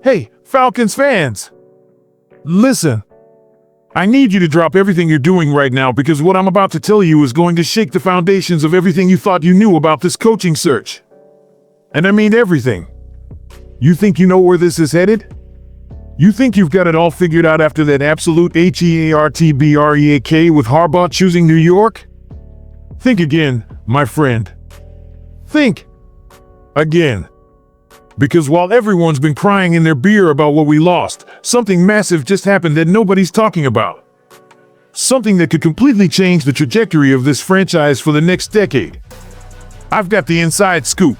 Hey, Falcons fans! Listen, I need you to drop everything you're doing right now because what I'm about to tell you is going to shake the foundations of everything you thought you knew about this coaching search. And I mean everything. You think you know where this is headed? You think you've got it all figured out after that absolute HEARTBREAK with Harbaugh choosing New York? Think again, my friend. Think again. Because while everyone's been crying in their beer about what we lost, something massive just happened that nobody's talking about. Something that could completely change the trajectory of this franchise for the next decade. I've got the inside scoop.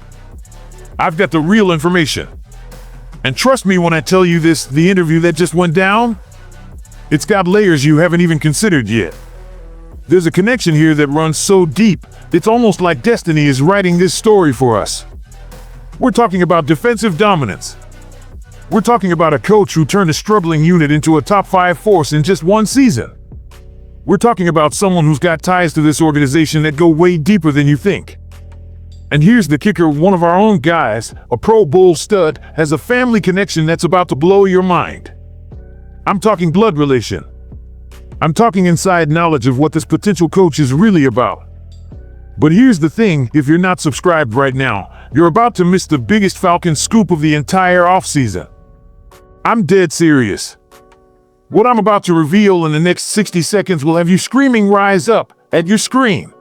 I've got the real information. And trust me when I tell you this, the interview that just went down, it's got layers you haven't even considered yet. There's a connection here that runs so deep, it's almost like destiny is writing this story for us. We're talking about defensive dominance. We're talking about a coach who turned a struggling unit into a top 5 force in just one season. We're talking about someone who's got ties to this organization that go way deeper than you think. And here's the kicker, one of our own guys, a Pro Bowl stud, has a family connection that's about to blow your mind. I'm talking blood relation. I'm talking inside knowledge of what this potential coach is really about. But here's the thing, if you're not subscribed right now, you're about to miss the biggest Falcons scoop of the entire offseason. I'm dead serious. What I'm about to reveal in the next 60 seconds will have you screaming rise up at your screen.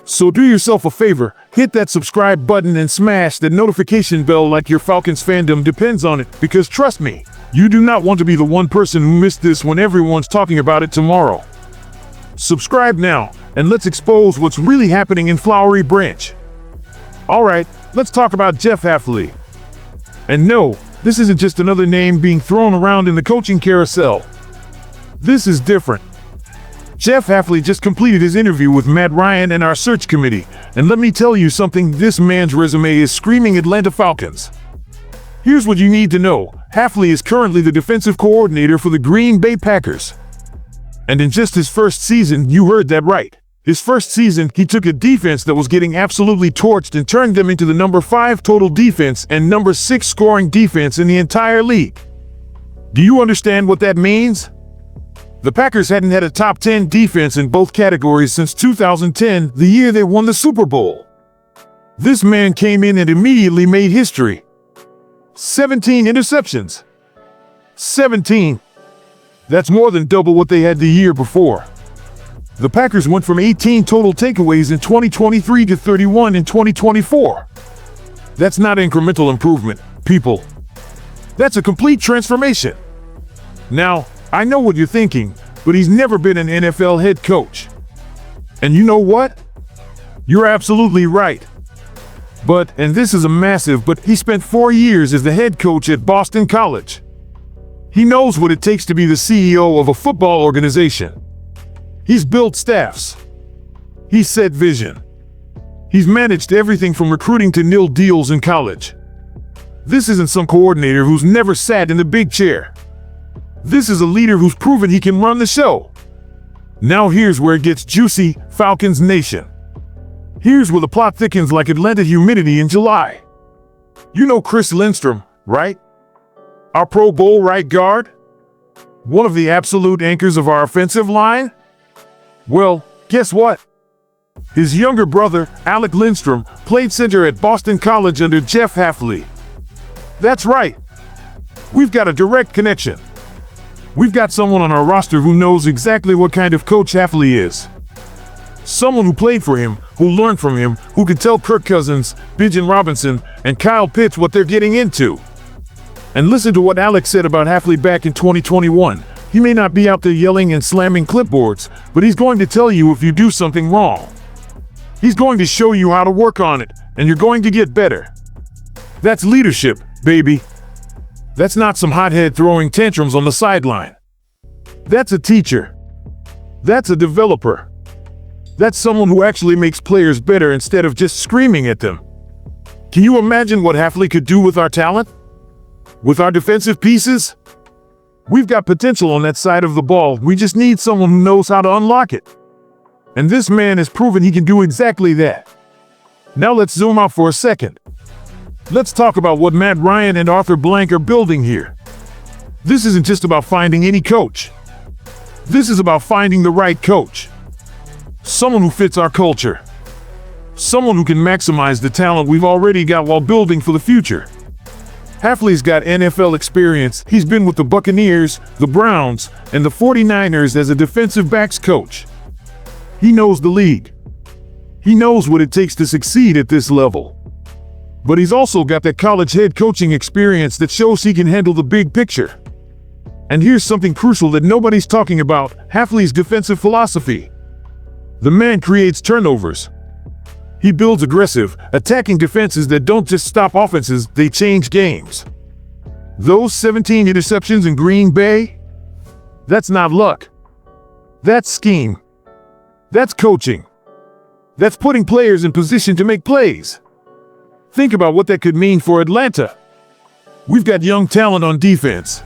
So do yourself a favor, hit that subscribe button and smash that notification bell like your Falcons fandom depends on it, because trust me, you do not want to be the one person who missed this when everyone's talking about it tomorrow. Subscribe now, and let's expose what's really happening in Flowery Branch. Alright, let's talk about Jeff Hafley. And no, this isn't just another name being thrown around in the coaching carousel. This is different. Jeff Hafley just completed his interview with Matt Ryan and our search committee, and let me tell you something, this man's resume is screaming Atlanta Falcons. Here's what you need to know. Hafley is currently the defensive coordinator for the Green Bay Packers. And in just his first season, you heard that right. His first season, he took a defense that was getting absolutely torched and turned them into the number 5 total defense and number 6 scoring defense in the entire league. Do you understand what that means? The Packers hadn't had a top 10 defense in both categories since 2010, the year they won the Super Bowl. This man came in and immediately made history. 17 interceptions. 17. That's more than double what they had the year before. The Packers went from 18 total takeaways in 2023 to 31 in 2024. That's not incremental improvement, people. That's a complete transformation. Now, I know what you're thinking, but he's never been an NFL head coach. And you know what? You're absolutely right. But, and this is a massive but, he spent 4 years as the head coach at Boston College. He knows what it takes to be the CEO of a football organization. He's built staffs. He's set vision. He's managed everything from recruiting to nil deals in college. This isn't some coordinator who's never sat in the big chair. This is a leader who's proven he can run the show. Now here's where it gets juicy, Falcons Nation. Here's where the plot thickens like Atlanta humidity in July. You know Chris Lindstrom, right? Our Pro Bowl right guard? One of the absolute anchors of our offensive line? Well, guess what? His younger brother, Alec Lindstrom, played center at Boston College under Jeff Hafley. That's right. We've got a direct connection. We've got someone on our roster who knows exactly what kind of coach Hafley is. Someone who played for him, who learned from him, who could tell Kirk Cousins, Bijan Robinson, and Kyle Pitts what they're getting into. And listen to what Alex said about Hafley back in 2021. He may not be out there yelling and slamming clipboards, but he's going to tell you if you do something wrong. He's going to show you how to work on it, and you're going to get better. That's leadership, baby. That's not some hothead throwing tantrums on the sideline. That's a teacher. That's a developer. That's someone who actually makes players better instead of just screaming at them. Can you imagine what Hafley could do with our talent? With our defensive pieces? We've got potential on that side of the ball. We just need someone who knows how to unlock it. And this man has proven he can do exactly that. Now let's zoom out for a second. Let's talk about what Matt Ryan and Arthur Blank are building here. This isn't just about finding any coach. This is about finding the right coach. Someone who fits our culture. Someone who can maximize the talent we've already got while building for the future. Hafley's got NFL experience. He's been with the Buccaneers, the Browns, and the 49ers as a defensive backs coach. He knows the league. He knows what it takes to succeed at this level. But he's also got that college head coaching experience that shows he can handle the big picture. And here's something crucial that nobody's talking about: Hafley's defensive philosophy. The man creates turnovers. He builds aggressive, attacking defenses that don't just stop offenses, they change games. Those 17 interceptions in Green Bay? That's not luck. That's scheme. That's coaching. That's putting players in position to make plays. Think about what that could mean for Atlanta. We've got young talent on defense.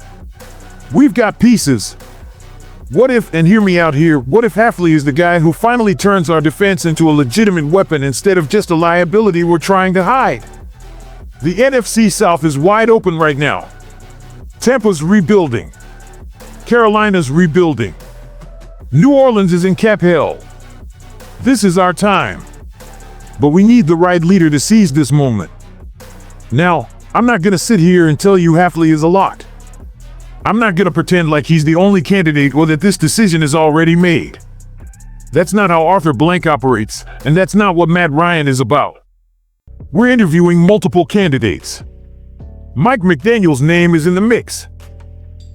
We've got pieces. What if, and hear me out here, what if Hafley is the guy who finally turns our defense into a legitimate weapon instead of just a liability we're trying to hide? The NFC South is wide open right now. Tampa's rebuilding. Carolina's rebuilding. New Orleans is in cap hell. This is our time. But we need the right leader to seize this moment. Now, I'm not gonna sit here and tell you Hafley is a lock. I'm not gonna pretend like he's the only candidate or that this decision is already made. That's not how Arthur Blank operates, and that's not what Matt Ryan is about. We're interviewing multiple candidates. Mike McDaniel's name is in the mix.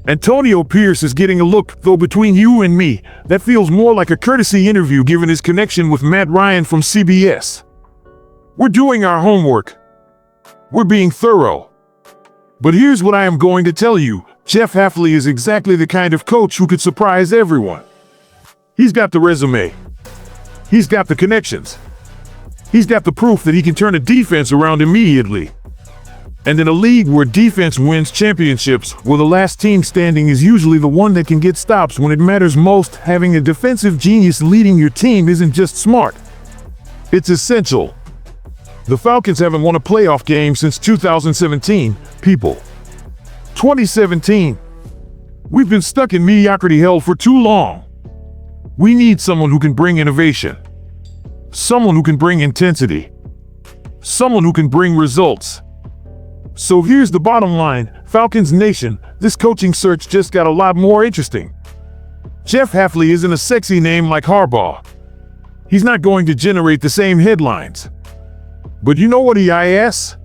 Antonio Pierce is getting a look, though between you and me, that feels more like a courtesy interview given his connection with Matt Ryan from CBS. We're doing our homework. We're being thorough. But here's what I am going to tell you. Jeff Hafley is exactly the kind of coach who could surprise everyone. He's got the resume. He's got the connections. He's got the proof that he can turn a defense around immediately. And in a league where defense wins championships, where the last team standing is usually the one that can get stops when it matters most, having a defensive genius leading your team isn't just smart. It's essential. The Falcons haven't won a playoff game since 2017, people. 2017. We've been stuck in mediocrity hell for too long. We need someone who can bring innovation. Someone who can bring intensity. Someone who can bring results. So here's the bottom line, Falcons Nation, this coaching search just got a lot more interesting. Jeff Hafley isn't a sexy name like Harbaugh. He's not going to generate the same headlines. But you know what he is?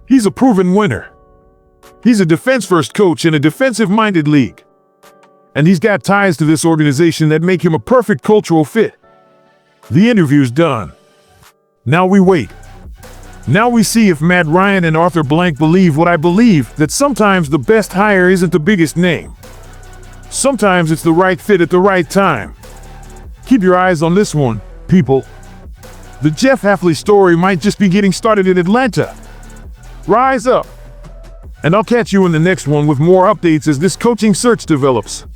He's a proven winner. He's a defense-first coach in a defensive-minded league. And he's got ties to this organization that make him a perfect cultural fit. The interview's done. Now we wait. Now we see if Matt Ryan and Arthur Blank believe what I believe, that sometimes the best hire isn't the biggest name. Sometimes it's the right fit at the right time. Keep your eyes on this one, people. The Jeff Hafley story might just be getting started in Atlanta. Rise up. And I'll catch you in the next one with more updates as this coaching search develops.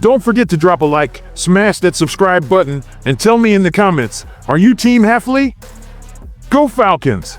Don't forget to drop a like, smash that subscribe button, and tell me in the comments, are you Team Hafley? Go Falcons!